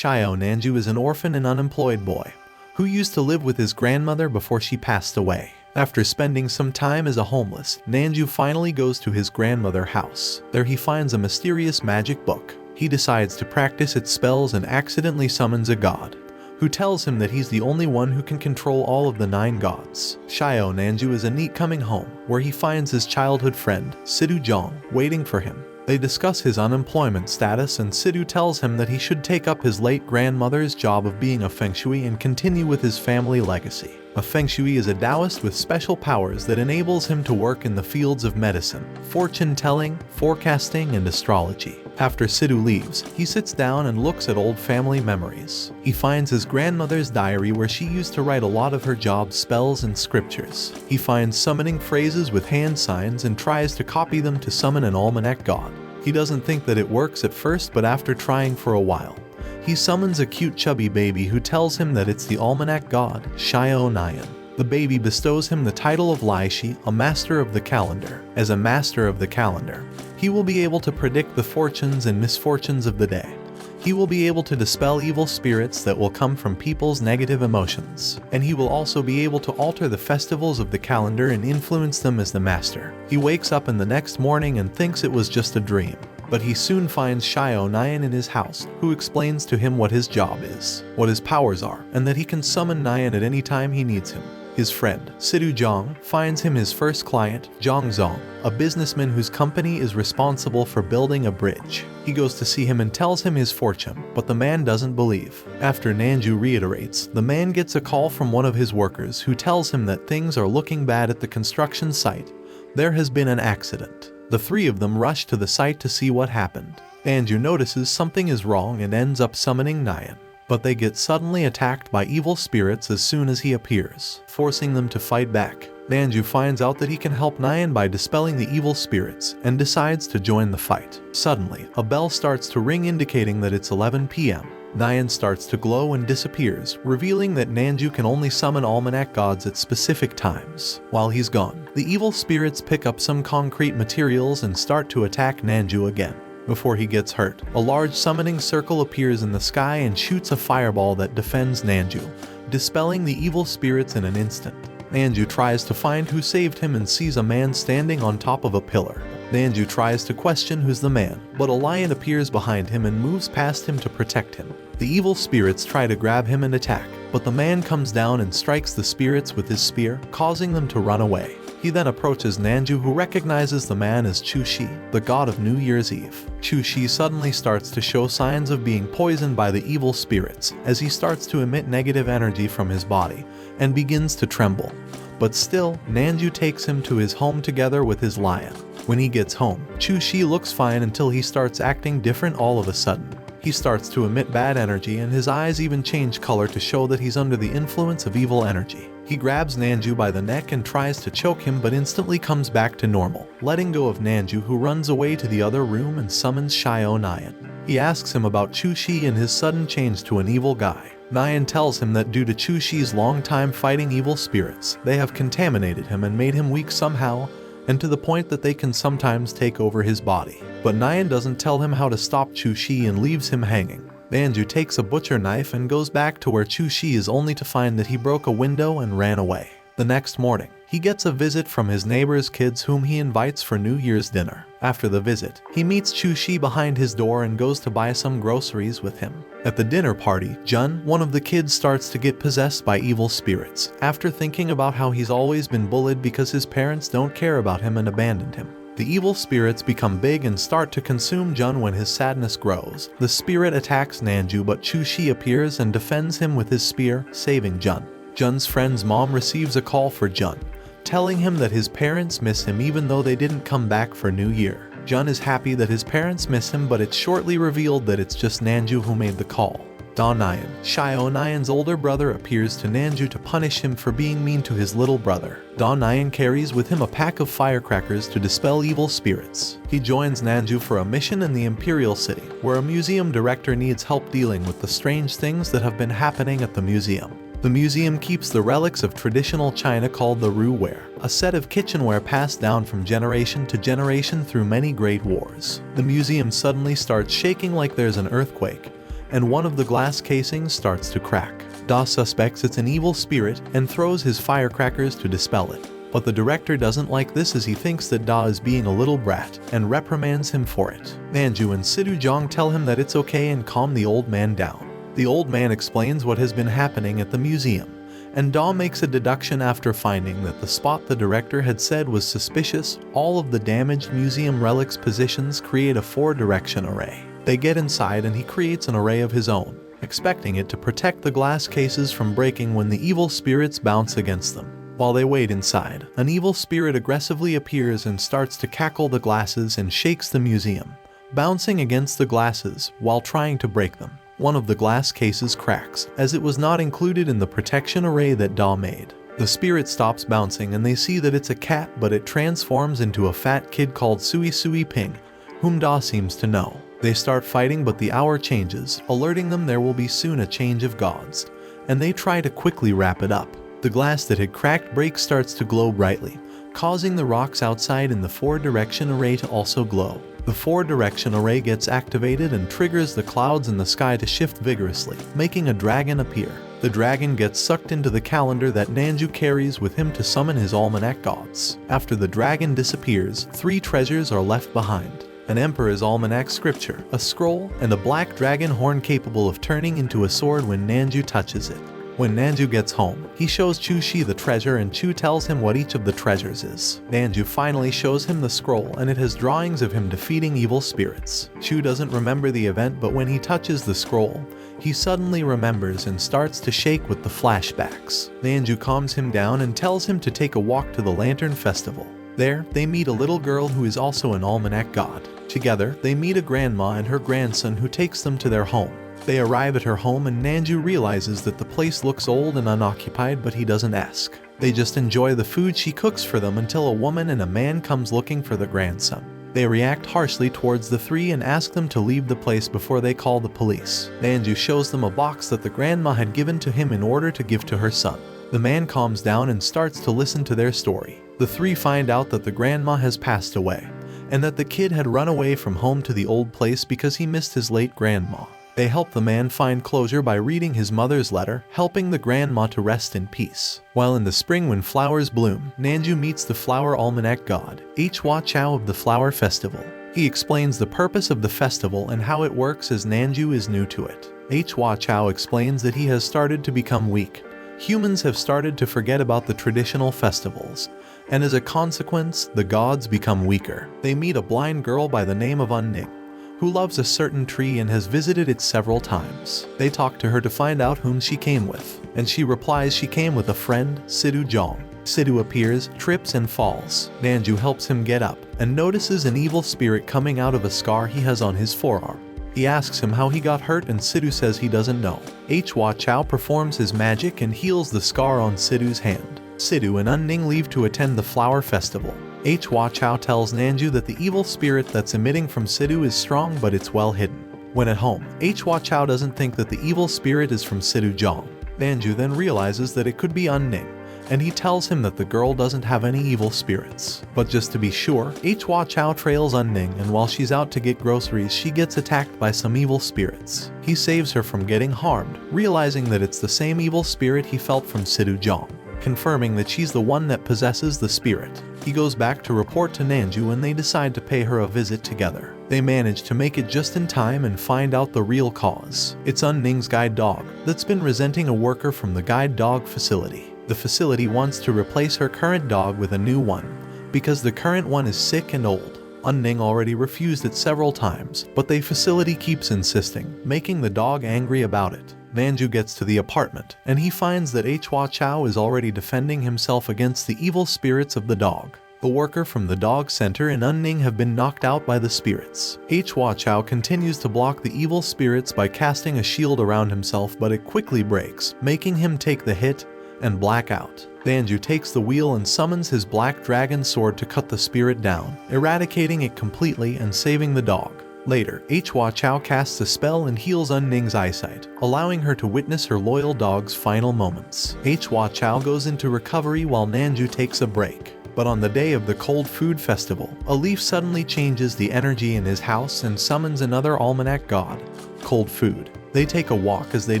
Shiao Nanjoo is an orphan and unemployed boy who used to live with his grandmother before she passed away. After spending some time as a homeless, Nanjoo finally goes to his grandmother's house. There he finds a mysterious magic book. He decides to practice its spells and accidentally summons a god, who tells him that he's the only one who can control all of the 9 gods. Shiao Nanjoo is a neat coming home, where he finds his childhood friend, Sidhu Jong, waiting for him. They discuss his unemployment status and Sidhu tells him that he should take up his late grandmother's job of being a feng shui and continue with his family legacy. A feng shui is a Taoist with special powers that enables him to work in the fields of medicine, fortune telling, forecasting, and astrology. After Sidhu leaves, he sits down and looks at old family memories. He finds his grandmother's diary where she used to write a lot of her job spells and scriptures. He finds summoning phrases with hand signs and tries to copy them to summon an almanac god. He doesn't think that it works at first, but after trying for a while, he summons a cute chubby baby who tells him that it's the almanac god, Shiao Nanjoo. The baby bestows him the title of Laishi, a master of the calendar. As a master of the calendar, he will be able to predict the fortunes and misfortunes of the day. He will be able to dispel evil spirits that will come from people's negative emotions. And he will also be able to alter the festivals of the calendar and influence them as the master. He wakes up in the next morning and thinks it was just a dream. But he soon finds Shiao Nanjoo in his house, who explains to him what his job is, what his powers are, and that he can summon Nanjoo at any time he needs him. His friend, Sidhu Jong, finds him his first client, Zhang Zong, a businessman whose company is responsible for building a bridge. He goes to see him and tells him his fortune, but the man doesn't believe. After Nanjoo reiterates, the man gets a call from one of his workers who tells him that things are looking bad at the construction site. There has been an accident. The 3 of them rush to the site to see what happened. Nanjoo notices something is wrong and ends up summoning Nanjoo. But they get suddenly attacked by evil spirits as soon as he appears, forcing them to fight back. Nanjoo finds out that he can help Nanjoo by dispelling the evil spirits and decides to join the fight. Suddenly, a bell starts to ring indicating that it's 11 p.m. Nanjoo starts to glow and disappears, revealing that Nanjoo can only summon almanac gods at specific times. While he's gone, the evil spirits pick up some concrete materials and start to attack Nanjoo again. Before he gets hurt, a large summoning circle appears in the sky and shoots a fireball that defends Nanjoo, dispelling the evil spirits in an instant. Nanjoo tries to find who saved him and sees a man standing on top of a pillar. Nanjoo tries to question who's the man, but a lion appears behind him and moves past him to protect him. The evil spirits try to grab him and attack, but the man comes down and strikes the spirits with his spear, causing them to run away. He then approaches Nanjoo, who recognizes the man as Chu Shi, the god of New Year's Eve. Chu Shi suddenly starts to show signs of being poisoned by the evil spirits as he starts to emit negative energy from his body and begins to tremble. But still, Nanjoo takes him to his home together with his lion. When he gets home, Chu Shi looks fine until he starts acting different all of a sudden. He starts to emit bad energy and his eyes even change color to show that he's under the influence of evil energy. He grabs Nanjoo by the neck and tries to choke him, but instantly comes back to normal, letting go of Nanjoo, who runs away to the other room and summons Shiao Nanjoo. He asks him about Chu Shi and his sudden change to an evil guy. Nanjoo tells him that due to Chu Shi's long time fighting evil spirits, they have contaminated him and made him weak somehow, and to the point that they can sometimes take over his body. But Nanjoo doesn't tell him how to stop Chu Shi and leaves him hanging. Nanjoo takes a butcher knife and goes back to where Chu Shi is, only to find that he broke a window and ran away. The next morning, he gets a visit from his neighbor's kids, whom he invites for New Year's dinner. After the visit, he meets Chu Shi behind his door and goes to buy some groceries with him. At the dinner party, Jun, one of the kids, starts to get possessed by evil spirits, after thinking about how he's always been bullied because his parents don't care about him and abandoned him. The evil spirits become big and start to consume Jun. When his sadness grows, the spirit attacks Nanjoo, but Chu Shi appears and defends him with his spear, saving Jun. Jun's friend's mom receives a call for Jun, telling him that his parents miss him even though they didn't come back for New Year. Jun is happy that his parents miss him, but it's shortly revealed that it's just Nanjoo who made the call. Da Nanjoo, Shiao Nanjoo's older brother, appears to Nanjoo to punish him for being mean to his little brother. Da Nanjoo carries with him a pack of firecrackers to dispel evil spirits. He joins Nanjoo for a mission in the Imperial City, where a museum director needs help dealing with the strange things that have been happening at the museum. The museum keeps the relics of traditional China called the Ruware, a set of kitchenware passed down from generation to generation through many great wars. The museum suddenly starts shaking like there's an earthquake, and one of the glass casings starts to crack. Da suspects it's an evil spirit and throws his firecrackers to dispel it. But the director doesn't like this as he thinks that Da is being a little brat and reprimands him for it. Nanjoo and Sidu Jong tell him that it's okay and calm the old man down. The old man explains what has been happening at the museum, and Da makes a deduction after finding that the spot the director had said was suspicious. All of the damaged museum relics positions create a 4-direction array. They get inside and he creates an array of his own, expecting it to protect the glass cases from breaking when the evil spirits bounce against them. While they wait inside, an evil spirit aggressively appears and starts to cackle the glasses and shakes the museum, bouncing against the glasses while trying to break them. One of the glass cases cracks, as it was not included in the protection array that Da made. The spirit stops bouncing and they see that it's a cat, but it transforms into a fat kid called Sui Sui Ping, whom Da seems to know. They start fighting, but the hour changes, alerting them there will be soon a change of gods, and they try to quickly wrap it up. The glass that had cracked breaks starts to glow brightly, causing the rocks outside in the 4-direction array to also glow. The 4-direction array gets activated and triggers the clouds in the sky to shift vigorously, making a dragon appear. The dragon gets sucked into the calendar that Nanjoo carries with him to summon his almanac gods. After the dragon disappears, 3 treasures are left behind: an emperor's almanac scripture, a scroll, and a black dragon horn capable of turning into a sword when Nanjoo touches it. When Nanjoo gets home, he shows Chu Shi the treasure and Chu tells him what each of the treasures is. Nanjoo finally shows him the scroll and it has drawings of him defeating evil spirits. Chu doesn't remember the event, but when he touches the scroll, he suddenly remembers and starts to shake with the flashbacks. Nanjoo calms him down and tells him to take a walk to the Lantern Festival. There, they meet a little girl who is also an almanac god. Together, they meet a grandma and her grandson who takes them to their home. They arrive at her home and Nanjoo realizes that the place looks old and unoccupied, but he doesn't ask. They just enjoy the food she cooks for them until a woman and a man comes looking for the grandson. They react harshly towards the 3 and ask them to leave the place before they call the police. Nanjoo shows them a box that the grandma had given to him in order to give to her son. The man calms down and starts to listen to their story. The 3 find out that the grandma has passed away, and that the kid had run away from home to the old place because he missed his late grandma. They help the man find closure by reading his mother's letter, helping the grandma to rest in peace. While in the spring when flowers bloom, Nanjoo meets the flower almanac god, Hua Chao of the Flower Festival. He explains the purpose of the festival and how it works as Nanjoo is new to it. Hua Chao explains that he has started to become weak. Humans have started to forget about the traditional festivals, and as a consequence, the gods become weaker. They meet a blind girl by the name of Unning, who loves a certain tree and has visited it several times. They talk to her to find out whom she came with, and she replies she came with a friend, Sidu Jong. Sidu appears, trips and falls. Nanjoo helps him get up, and notices an evil spirit coming out of a scar he has on his forearm. He asks him how he got hurt and Sidu says he doesn't know. Hua Chao performs his magic and heals the scar on Sidu's hand. Sidu and Unning leave to attend the flower festival. Hua Chao tells Nanjoo that the evil spirit that's emitting from Sidu is strong, but it's well hidden. When at home, Hua Chao doesn't think that the evil spirit is from Sidu Jong. Nanjoo then realizes that it could be Unning, and he tells him that the girl doesn't have any evil spirits. But just to be sure, Hua Chao trails Unning, and while she's out to get groceries, she gets attacked by some evil spirits. He saves her from getting harmed, realizing that it's the same evil spirit he felt from Sidu Jong, confirming that she's the one that possesses the spirit. He goes back to report to Nanjoo and they decide to pay her a visit together. They manage to make it just in time and find out the real cause. It's Unning's guide dog that's been resenting a worker from the guide dog facility. The facility wants to replace her current dog with a new one because the current one is sick and old. Unning already refused it several times, but the facility keeps insisting, making the dog angry about it. Nanjoo gets to the apartment, and he finds that Hua Chao is already defending himself against the evil spirits of the dog. The worker from the dog center and Unning have been knocked out by the spirits. Hua Chao continues to block the evil spirits by casting a shield around himself, but it quickly breaks, making him take the hit and black out. Nanjoo takes the wheel and summons his black dragon sword to cut the spirit down, eradicating it completely and saving the dog. Later, Hua Chao casts a spell and heals Unning's eyesight, allowing her to witness her loyal dog's final moments. Hua Chao goes into recovery while Nanjoo takes a break. But on the day of the Cold Food Festival, a leaf suddenly changes the energy in his house and summons another almanac god, Cold Food. They take a walk as they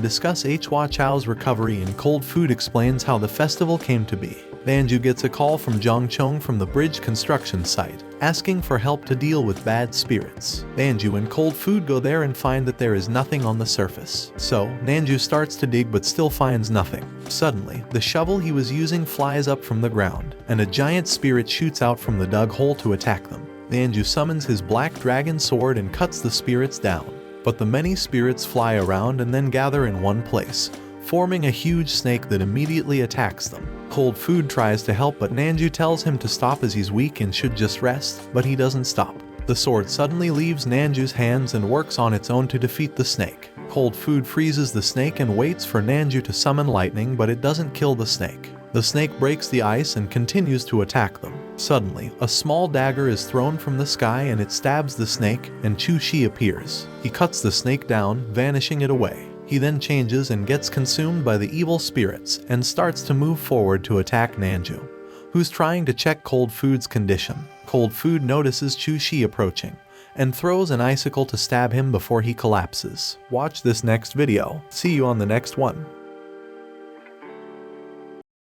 discuss Hua Chao's recovery, and cold food explains how the festival came to be. Nanjoo gets a call from Zhang Chong from the bridge construction site, asking for help to deal with bad spirits. Nanjoo and cold food go there and find that there is nothing on the surface. So, Nanjoo starts to dig but still finds nothing. Suddenly, the shovel he was using flies up from the ground, and a giant spirit shoots out from the dug hole to attack them. Nanjoo summons his black dragon sword and cuts the spirits down. But the many spirits fly around and then gather in one place, forming a huge snake that immediately attacks them. Cold food tries to help, but Nanjoo tells him to stop as he's weak and should just rest, but he doesn't stop. The sword suddenly leaves Nanjoo's hands and works on its own to defeat the snake. Cold food freezes the snake and waits for Nanjoo to summon lightning, but it doesn't kill the snake. The snake breaks the ice and continues to attack them. Suddenly, a small dagger is thrown from the sky and it stabs the snake, and Chu Shi appears. He cuts the snake down, vanishing it away. He then changes and gets consumed by the evil spirits and starts to move forward to attack Nanjoo, who's trying to check Cold Food's condition. Cold Food notices Chu Shi approaching and throws an icicle to stab him before he collapses. Watch this next video. See you on the next one.